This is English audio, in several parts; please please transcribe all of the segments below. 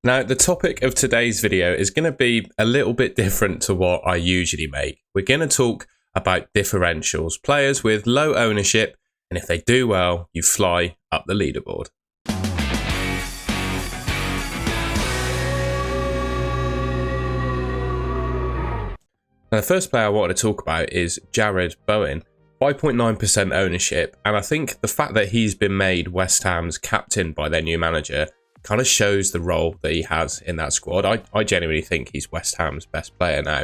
Now, the topic of today's video is going to be a little bit different to what I usually make. We're going to talk about differentials, players with low ownership, and if they do well, you fly up the leaderboard. Now, the first player I wanted to talk about is Jarrod Bowen. 5.9% ownership, and I think the fact that he's been made West Ham's captain by their new manager kind of shows the role that he has in that squad. I genuinely think he's West Ham's best player now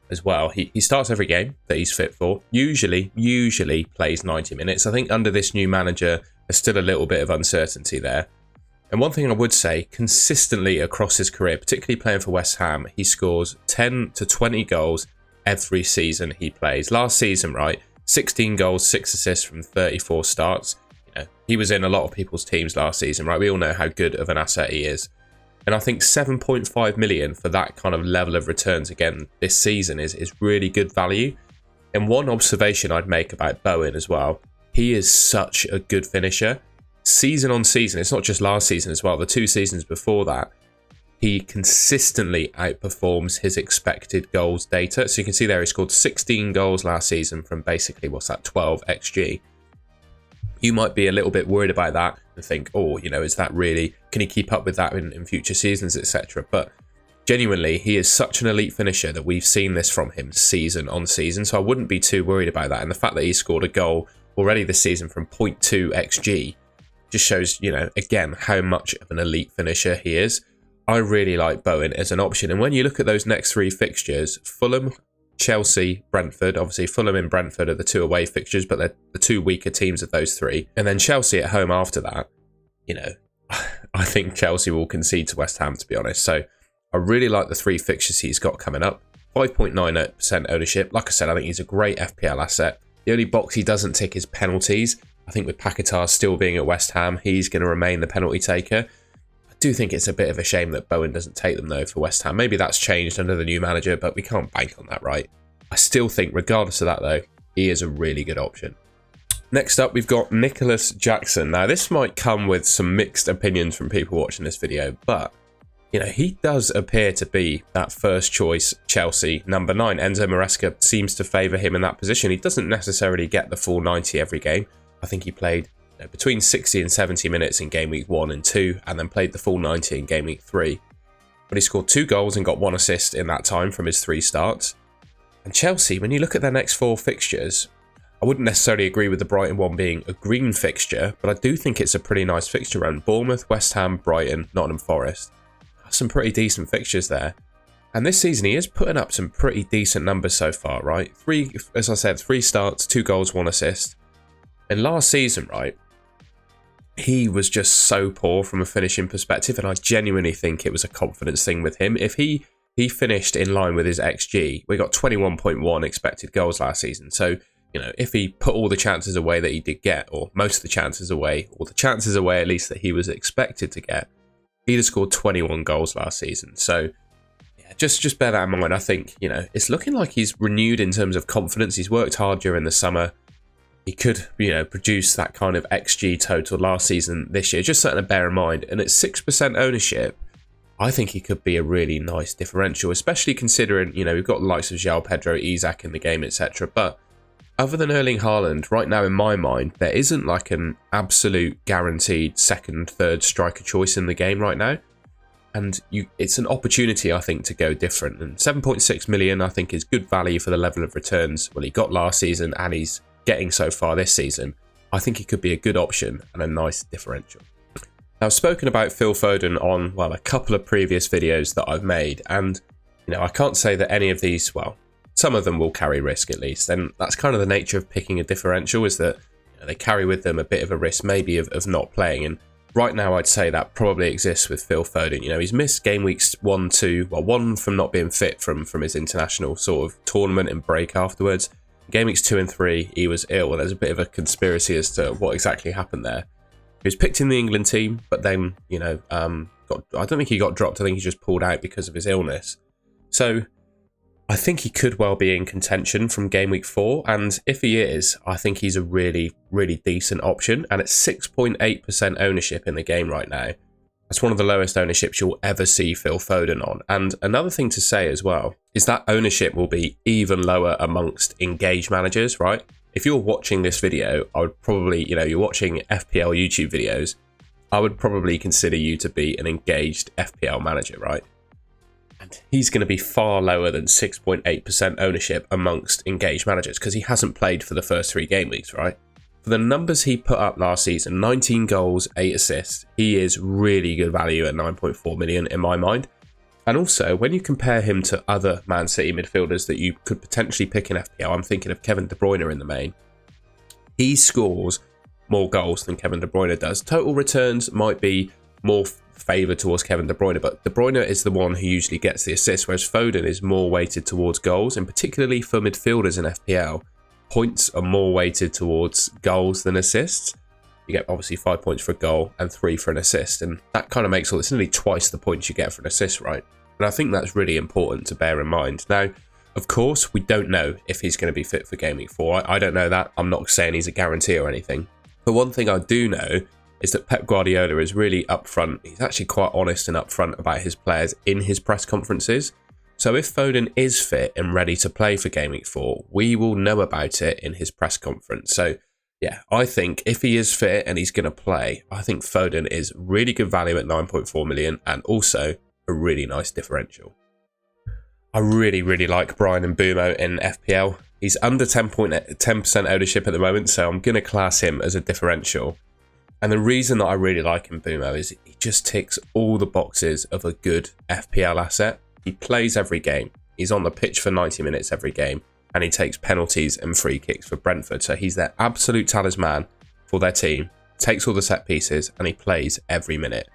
as well. He starts every game that he's fit for, usually plays 90 minutes. I think under this new manager, there's still a little bit of uncertainty there. And one thing I would say, consistently across his career, particularly playing for West Ham, he scores 10 to 20 goals every season he plays. Last season, right, 16 goals, 6 assists from 34 starts. You know, he was in a lot of people's teams last season, right? We all know how good of an asset he is. And I think 7.5 million for that kind of level of returns again this season is really good value. And one observation I'd make about Bowen as well, he is such a good finisher. Season on season, it's not just last season as well, the 2 seasons before that, he consistently outperforms his expected goals data. So you can see there he scored 16 goals last season from basically, what's that, 12 XG. You might be a little bit worried about that and think, oh, you know, is that really, can he keep up with that in future seasons, etc. But genuinely, he is such an elite finisher that we've seen this from him season on season. So I wouldn't be too worried about that. And the fact that he scored a goal already this season from 0.2 XG just shows, you know, again, how much of an elite finisher he is. I really like Bowen as an option. And when you look at those next 3 fixtures, Fulham, Chelsea, Brentford, obviously Fulham and Brentford are the 2 away fixtures, but they're the 2 weaker teams of those 3. And then Chelsea at home after that, you know, I think Chelsea will concede to West Ham, to be honest. So I really like the 3 fixtures he's got coming up. 5.98% ownership. Like I said, I think he's a great FPL asset. The only box he doesn't tick is penalties. I think with Paquetá still being at West Ham, he's going to remain the penalty taker. I do think it's a bit of a shame that Bowen doesn't take them though for West Ham. Maybe that's changed under the new manager, but we can't bank on that, right? I still think regardless of that though, he is a really good option. Next up, we've got Nicholas Jackson. Now this might come with some mixed opinions from people watching this video, but you know, he does appear to be that first choice Chelsea number 9. Enzo Maresca seems to favour him in that position. He doesn't necessarily get the full 90 every game. I think he played between 60 and 70 minutes in game week 1 and 2, and then played the full 90 in game week 3. But he scored 2 goals and got 1 assist in that time from his 3 starts. And Chelsea, when you look at their next 4 fixtures, I wouldn't necessarily agree with the Brighton one being a green fixture, but I do think it's a pretty nice fixture run. Bournemouth, West Ham, Brighton, Nottingham Forest. Some pretty decent fixtures there. And this season he is putting up some pretty decent numbers so far, right? 3, as I said, 3 starts, 2 goals, 1 assist. And last season, right, he was just so poor from a finishing perspective, and I genuinely think it was a confidence thing with him. If he finished in line with his XG, we got 21.1 expected goals last season. So, you know, if he put all the chances away that he did get, or most of the chances away, or the chances away at least that he was expected to get, he'd have scored 21 goals last season. So, yeah, just bear that in mind. I think, you know, it's looking like he's renewed in terms of confidence. He's worked hard during the summer. He could, you know, produce that kind of XG total last season this year. Just something to bear in mind. And at 6% ownership, I think he could be a really nice differential, especially considering, you know, we've got the likes of João Pedro, Isak in the game, etc. But other than Erling Haaland, right now in my mind, there isn't like an absolute guaranteed second, third striker choice in the game right now. And it's an opportunity, I think, to go different. And 7.6 million, I think, is good value for the level of returns. Well, he got last season and he's getting so far this season. I think he could be a good option and a nice differential. Now, I've spoken about Phil Foden on, well, a couple of previous videos that I've made. And, you know, I can't say that any of these, well, some of them will carry risk at least. And that's kind of the nature of picking a differential, is that, you know, they carry with them a bit of a risk maybe of not playing. And right now I'd say that probably exists with Phil Foden. You know, he's missed game weeks 1, 2, well, 1 from not being fit from his international sort of tournament and break afterwards. Game weeks 2 and 3, he was ill, and there's a bit of a conspiracy as to what exactly happened there. He was picked in the England team, but then, you know, I don't think he got dropped. I think he just pulled out because of his illness. So I think he could well be in contention from game week 4. And if he is, I think he's a really, really decent option. And at 6.8% ownership in the game right now, That's one of the lowest ownerships you'll ever see Phil Foden on. And another thing to say as well is that ownership will be even lower amongst engaged managers, right? If you're watching this video, I would probably, you're watching FPL YouTube videos, I would probably consider you to be an engaged FPL manager, right? And he's going to be far lower than 6.8% ownership amongst engaged managers because he hasn't played for the first 3 game weeks, right? For the numbers he put up last season, 19 goals, 8 assists, he is really good value at 9.4 million in my mind. And also, when you compare him to other Man City midfielders that you could potentially pick in FPL, I'm thinking of Kevin De Bruyne in the main. He scores more goals than Kevin De Bruyne does. Total returns might be more favoured towards Kevin De Bruyne, but De Bruyne is the one who usually gets the assists, whereas Foden is more weighted towards goals, and particularly for midfielders in FPL, points are more weighted towards goals than assists. You get obviously 5 points for a goal and 3 for an assist, and that kind of makes it's nearly twice the points you get for an assist, right? And I think that's really important to bear in mind. Now, of course, we don't know if he's going to be fit for Game Week 4. I don't know that. I'm not saying he's a guarantee or anything. But one thing I do know is that Pep Guardiola is really upfront. He's actually quite honest and upfront about his players in his press conferences. So if Foden is fit and ready to play for Game Week 4, we will know about it in his press conference. So yeah, I think if he is fit and he's going to play, I think Foden is really good value at 9.4 million and also a really nice differential. I really, really like Brian Mbeumo in FPL. He's under 10% ownership at the moment, so I'm going to class him as a differential. And the reason that I really like Mbeumo is he just ticks all the boxes of a good FPL asset. He plays every game. He's on the pitch for 90 minutes every game, and he takes penalties and free kicks for Brentford. So he's their absolute talisman for their team, takes all the set pieces, and he plays every minute.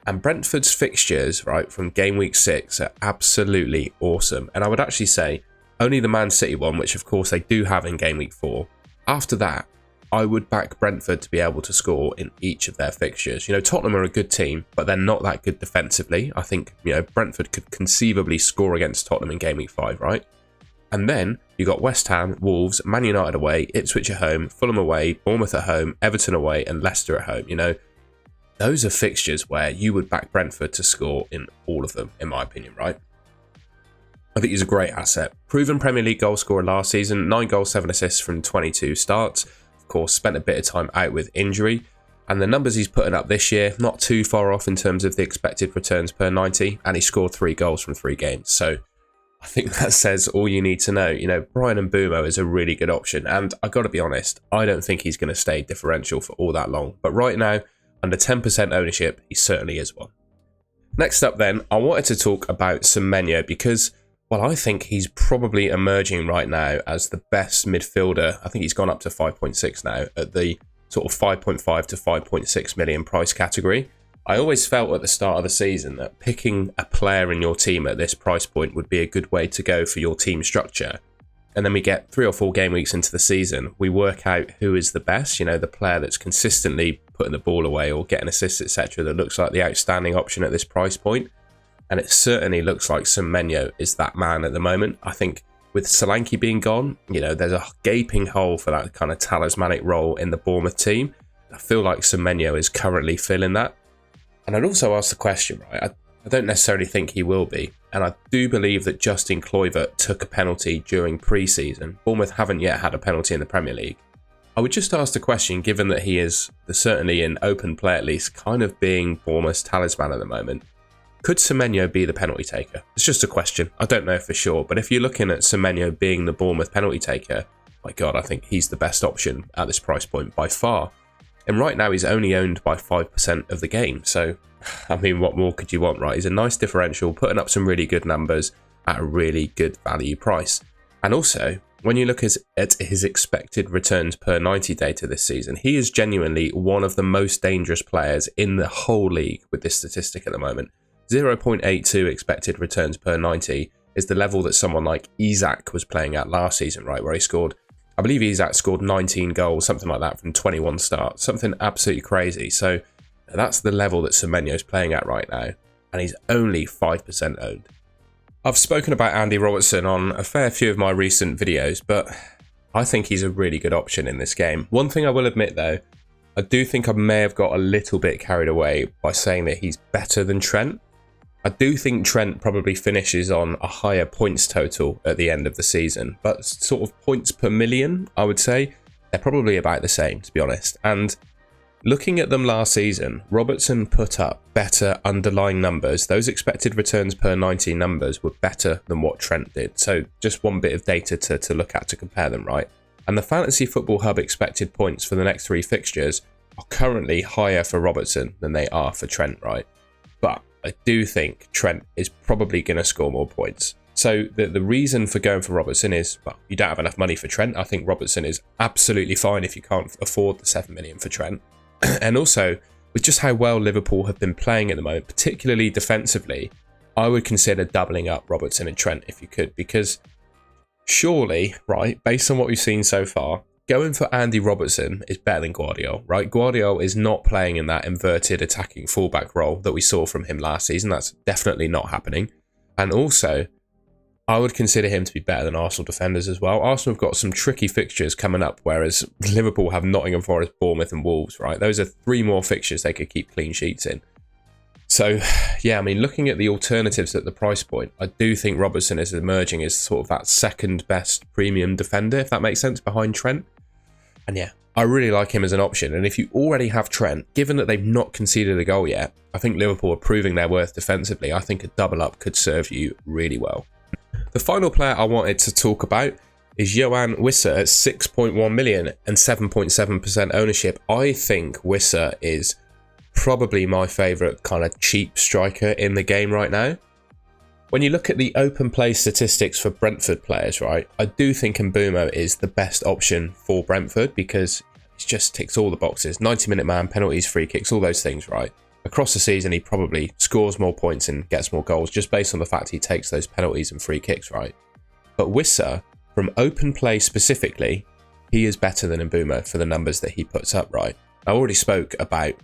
And Brentford's fixtures, right, from game week 6 are absolutely awesome. And I would actually say only the Man City one, which of course they do have in game week 4. After that, I would back Brentford to be able to score in each of their fixtures. Tottenham are a good team, but they're not that good defensively. I think, Brentford could conceivably score against Tottenham in game week 5, right? And then you got West Ham, Wolves, Man United away, Ipswich at home, Fulham away, Bournemouth at home, Everton away, and Leicester at home. Those are fixtures where you would back Brentford to score in all of them, in my opinion, right? I think he's a great asset. Proven Premier League goal scorer last season, 9 goals, 7 assists from 22 starts. Of course, spent a bit of time out with injury. And the numbers he's putting up this year, not too far off in terms of the expected returns per 90. And he scored 3 goals from 3 games. So I think that says all you need to know. Brian Mbeumo is a really good option. And I got to be honest, I don't think he's going to stay differential for all that long. But right now, under 10% ownership, he certainly is one. Next up then, I wanted to talk about Semenyo because, well, I think he's probably emerging right now as the best midfielder. I think he's gone up to 5.6 now at the sort of 5.5 to 5.6 million price category. I always felt at the start of the season that picking a player in your team at this price point would be a good way to go for your team structure. And then we get 3 or 4 game weeks into the season, we work out who is the best, the player that's consistently putting the ball away or getting assists, etc., that looks like the outstanding option at this price point. And it certainly looks like Semenyo is that man at the moment. I think with Solanke being gone, there's a gaping hole for that kind of talismanic role in the Bournemouth team. I feel like Semenyo is currently filling that. And I'd also ask the question, right? I don't necessarily think he will be. And I do believe that Justin Kluivert took a penalty during pre-season. Bournemouth haven't yet had a penalty in the Premier League. I would just ask the question, given that he is certainly in open play at least, kind of being Bournemouth's talisman at the moment. Could Semenyo be the penalty taker? It's just a question. I don't know for sure. But if you're looking at Semenyo being the Bournemouth penalty taker, my God, I think he's the best option at this price point by far. And right now he's only owned by 5% of the game. So, I mean, what more could you want, right? He's a nice differential, putting up some really good numbers at a really good value price. And also, when you look at his expected returns per 90 data this season, he is genuinely one of the most dangerous players in the whole league with this statistic at the moment. 0.82 expected returns per 90 is the level that someone like Isak was playing at last season, right? Where he scored, I believe Isak scored 19 goals, something like that from 21 starts, something absolutely crazy. So that's the level that Semenyo's playing at right now, and he's only 5% owned. I've spoken about Andy Robertson on a fair few of my recent videos, but I think he's a really good option in this game. One thing I will admit though, I do think I may have got a little bit carried away by saying that he's better than Trent. I do think Trent probably finishes on a higher points total at the end of the season, but sort of points per million, I would say, they're probably about the same, to be honest. And looking at them last season, Robertson put up better underlying numbers. Those expected returns per 90 numbers were better than what Trent did. So just one bit of data to look at to compare them, right? And the Fantasy Football Hub expected points for the next 3 fixtures are currently higher for Robertson than they are for Trent, right? But I do think Trent is probably going to score more points. So the reason for going for Robertson is, well, you don't have enough money for Trent. I think Robertson is absolutely fine if you can't afford the 7 million for Trent. And also, with just how well Liverpool have been playing at the moment, particularly defensively, I would consider doubling up Robertson and Trent if you could, because surely, right, based on what we've seen so far, going for Andy Robertson is better than Guardiola, right? Guardiola is not playing in that inverted attacking fullback role that we saw from him last season. That's definitely not happening. And also, I would consider him to be better than Arsenal defenders as well. Arsenal have got some tricky fixtures coming up, whereas Liverpool have Nottingham Forest, Bournemouth and Wolves, right? Those are 3 more fixtures they could keep clean sheets in. So, yeah, I mean, looking at the alternatives at the price point, I do think Robertson is emerging as sort of that second best premium defender, if that makes sense, behind Trent. And yeah, I really like him as an option. And if you already have Trent, given that they've not conceded a goal yet, I think Liverpool are proving their worth defensively. I think a double up could serve you really well. The final player I wanted to talk about is Yoane Wissa at 6.1 million and 7.7% ownership. I think Wissa is probably my favourite kind of cheap striker in the game right now. When you look at the open play statistics for Brentford players, right, I do think Mbeumo is the best option for Brentford because he just ticks all the boxes. 90-minute man, penalties, free kicks, all those things, right? Across the season, he probably scores more points and gets more goals just based on the fact he takes those penalties and free kicks, right? But Wissa, from open play specifically, he is better than Mbeumo for the numbers that he puts up, right? I already spoke about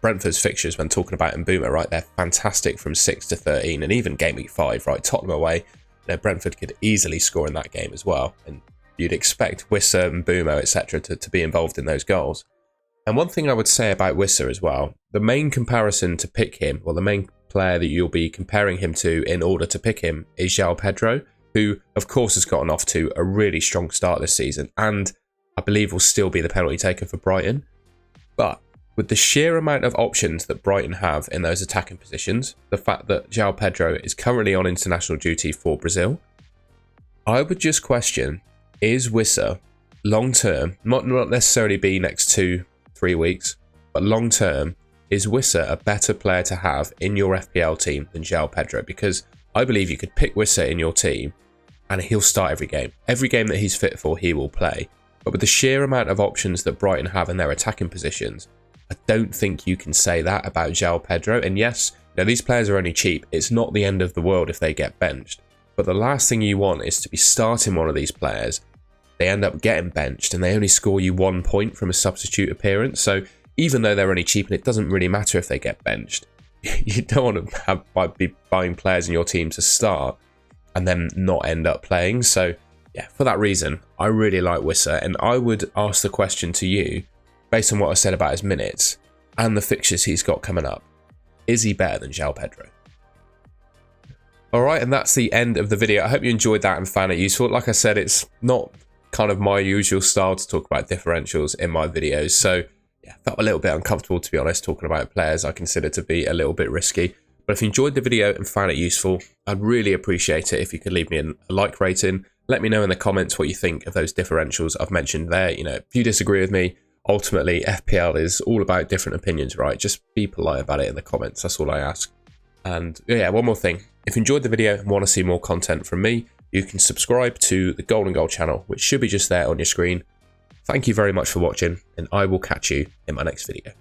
Brentford's fixtures when talking about Mbeumo, right? They're fantastic from 6 to 13 and even Gameweek 5, right? Tottenham away, you know, Brentford could easily score in that game as well. And you'd expect Wissa, Mbeumo, etc. to be involved in those goals. And one thing I would say about Wissa as well, the main comparison to pick him, or the main player that you'll be comparing him to in order to pick him, is João Pedro, who of course has gotten off to a really strong start this season and I believe will still be the penalty taker for Brighton. But with the sheer amount of options that Brighton have in those attacking positions, the fact that João Pedro is currently on international duty for Brazil, I would just question, is Wissa long term, not necessarily be next 2-3 weeks, but long term, is Wissa a better player to have in your FPL team than João Pedro? Because I believe you could pick Wissa in your team and he'll start every game. Every game that he's fit for, he will play. But with the sheer amount of options that Brighton have in their attacking positions, I don't think you can say that about João Pedro. And yes, now these players are only cheap. It's not the end of the world if they get benched. But the last thing you want is to be starting one of these players. They end up getting benched and they only score you 1 point from a substitute appearance. So even though they're only cheap and it doesn't really matter if they get benched, you don't want to be buying players in your team to start and then not end up playing. So yeah, for that reason, I really like Wissa, and I would ask the question to you, based on what I said about his minutes and the fixtures he's got coming up, is he better than João Pedro? Alright, and that's the end of the video. I hope you enjoyed that and found it useful. Like I said, it's not kind of my usual style to talk about differentials in my videos, so yeah, felt a little bit uncomfortable, to be honest, talking about players I consider to be a little bit risky. But if you enjoyed the video and found it useful, I'd really appreciate it if you could leave me a like rating. Let me know in the comments what you think of those differentials I've mentioned there. You know, if you disagree with me, ultimately FPL is all about different opinions, right? Just be polite about it in the comments. That's all I ask. And yeah, one more thing. If you enjoyed the video and want to see more content from me, you can subscribe to the Golden Goal channel, which should be just there on your screen. Thank you very much for watching, and I will catch you in my next video.